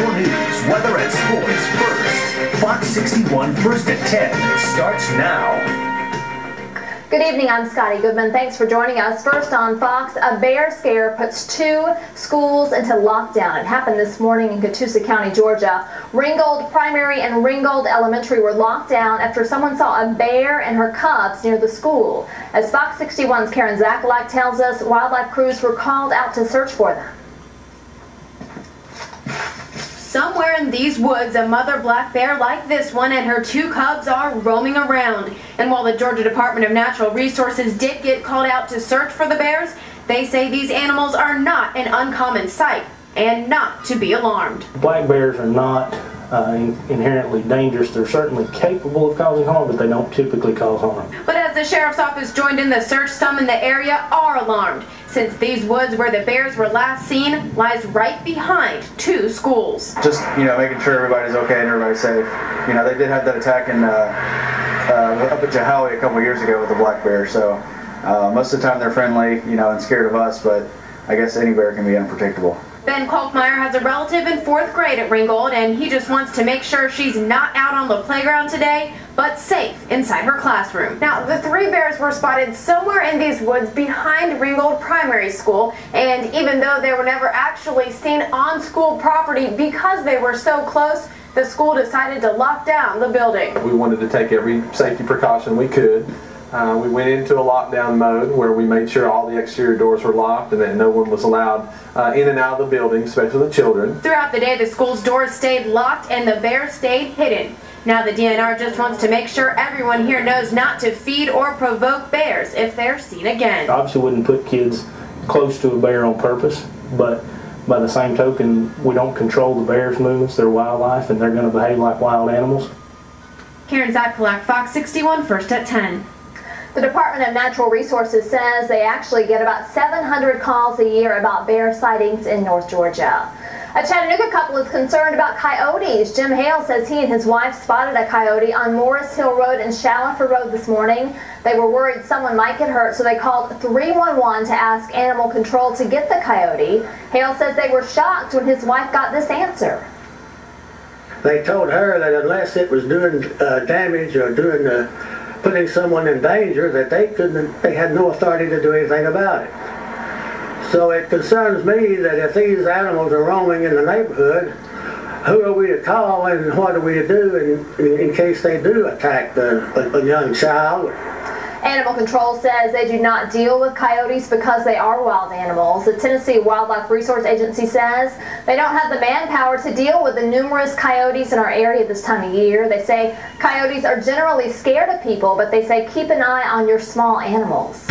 Your news, weather, and sports first. Fox 61 First at 10 starts now. Good evening, I'm Scotty Goodman. Thanks for joining us. First on Fox, a bear scare puts 2 schools into lockdown. It happened this morning in Catoosa County, Georgia. Ringgold Primary and Ringgold Elementary were locked down after someone saw a bear and her cubs near the school. As Fox 61's Karen Zakalak tells us, wildlife crews were called out to search for them. Somewhere in these woods, a mother black bear like this one and her 2 cubs are roaming around. And while the Georgia Department of Natural Resources did get called out to search for the bears, they say these animals are not an uncommon sight and not to be alarmed. Black bears are not inherently dangerous. They're certainly capable of causing harm, but they don't typically cause harm. But as the sheriff's office joined in the search, some in the area are alarmed, since these woods where the bears were last seen lies right behind 2 schools. Just, making sure everybody's okay and everybody's safe. They did have that attack in up at Jahawi a couple years ago with the black bear, so most of the time they're friendly, and scared of us, but I guess any bear can be unpredictable. Ben Kalkmeyer has a relative in 4th grade at Ringgold, and he just wants to make sure she's not out on the playground today, but safe inside her classroom. Now, the 3 bears were spotted somewhere in these woods behind Ringgold Primary School, and even though they were never actually seen on school property because they were so close, the school decided to lock down the building. We wanted to take every safety precaution we could. We went into a lockdown mode where we made sure all the exterior doors were locked and that no one was allowed in and out of the building, especially the children. Throughout the day, the school's doors stayed locked and the bears stayed hidden. Now the DNR just wants to make sure everyone here knows not to feed or provoke bears if they're seen again. Obviously wouldn't put kids close to a bear on purpose, but by the same token, we don't control the bear's movements. They're wildlife and they're going to behave like wild animals. Karen Zakalak, Fox 61, First at 10. The Department of Natural Resources says they actually get about 700 calls a year about bear sightings in North Georgia. A Chattanooga couple is concerned about coyotes. Jim Hale says he and his wife spotted a coyote on Morris Hill Road and Shallifer Road this morning. They were worried someone might get hurt, so they called 311 to ask animal control to get the coyote. Hale says they were shocked when his wife got this answer. They told her that unless it was doing damage or putting someone in danger, that they had no authority to do anything about it. So it concerns me that if these animals are roaming in the neighborhood, who are we to call and what are we to do in case they do attack a young child? Animal Control says they do not deal with coyotes because they are wild animals. The Tennessee Wildlife Resource Agency says they don't have the manpower to deal with the numerous coyotes in our area this time of year. They say coyotes are generally scared of people, but they say keep an eye on your small animals.